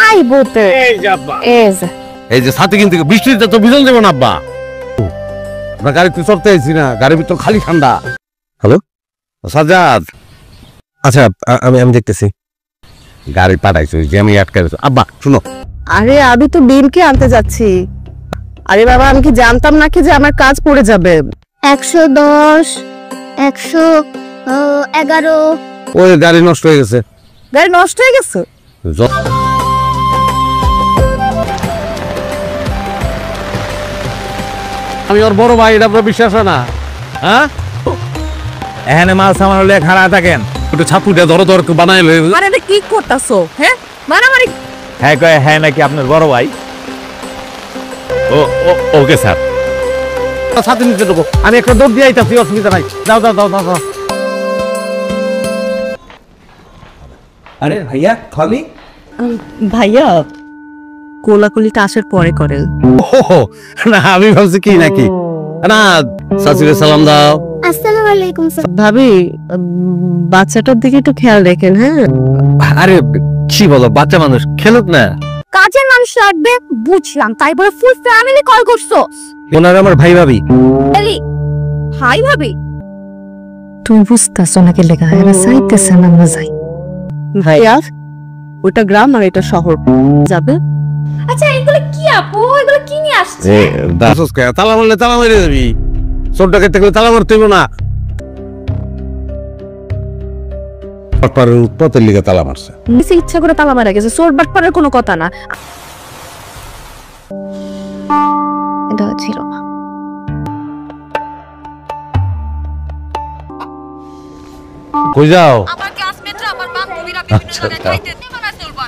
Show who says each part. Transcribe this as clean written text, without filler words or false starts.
Speaker 1: I বলতে
Speaker 2: এই যে সাথে কিন্তু বৃষ্টিতে তো ভিজন দেবো না আব্বা। আমরা গাড়িতে চড়তে আইছি না, গাড়ির ভিতর খালি ঠান্ডা। হ্যালো সাজাদ,
Speaker 3: আচ্ছা আমি দেখতেছি।
Speaker 2: গাড়ি পাঠাইছো যে আমি আটকে আব্বা শুনো।
Speaker 1: আরে আমি তো বিলকে আনতে যাচ্ছি। আরে বাবা আমি কি জানতাম নাকি যে আমার কাজ পড়ে যাবে।
Speaker 4: 110 111
Speaker 2: ওই গাড়ি নষ্ট হয়ে গেছে।
Speaker 1: গাড়ি নষ্ট হয়ে গেছে?
Speaker 2: আমি ওর বড় ভাই, এটা আপনার বিশ্বাস হয় না? হ্যাঁ
Speaker 3: এখানে মাল সামান হলে খাড়া থাকেন,
Speaker 2: একটু ছাপুটা ধরো ধর বানাই লই।
Speaker 1: আরে এটা কি করতাছো? হ্যাঁ মারামারি।
Speaker 3: হ্যাঁ কয় হ্যাঁ নাকি আপনার বড় ভাই?
Speaker 2: ওকে স্যার, সাথে নিতে দেবো। আমি একটা দৌড় দিয়ে আইতাছি, অসুবিধা নাই। দাও দাও দাও দাও দাও।
Speaker 3: আরে ভাইয়া খালি
Speaker 1: ভাইয়া কোলাকুলিটা আসার পরে করেন।
Speaker 2: ওহো, না আমি ভাবছি কি নাকি। না সাসিরে সালাম দাও।
Speaker 4: আসসালামু আলাইকুম স্যার।
Speaker 1: ভাবি বাচ্চাটার দিকে একটু খেয়াল রাখেন। হ্যাঁ
Speaker 2: আরে কি বলো, বাচ্চা মানুষ খেলুক না।
Speaker 4: কাজের মানুষ লাগবে বুঝলাম, তাই বলে ফুল ফ্যামিলি কল করছো?
Speaker 3: ওনার আমার ভাই ভাবি।
Speaker 4: হাই ভাবি,
Speaker 1: তুমি বুঝতেছো নাকি লেখা এরা চাইতেছে না আমরা যাই। ভাইয়া ওটা গ্রাম আর এটা শহর যাবে।
Speaker 4: আচ্ছা এগুলো কি আপু, এগুলো কি নিয়ে আসছে?
Speaker 2: তালা মারলে তালা মেরে যাবি, চোর ডাকাত থাকলে তালা মারতে হইব না। উৎপাতের লিগে তালা মারছে।
Speaker 1: নিচে ইচ্ছা করে তালা মারা গেছে, চোর বাটপারের কোনো কথা না।
Speaker 4: এটা ছিল না।
Speaker 2: কই যাও?
Speaker 5: আমার ক্লাসমেটরা আমার বান্ধবীরা
Speaker 2: আচ্ছা,
Speaker 5: বিভিন্ন জায়গায় খাইতে নিয়ে বানায় চলবা।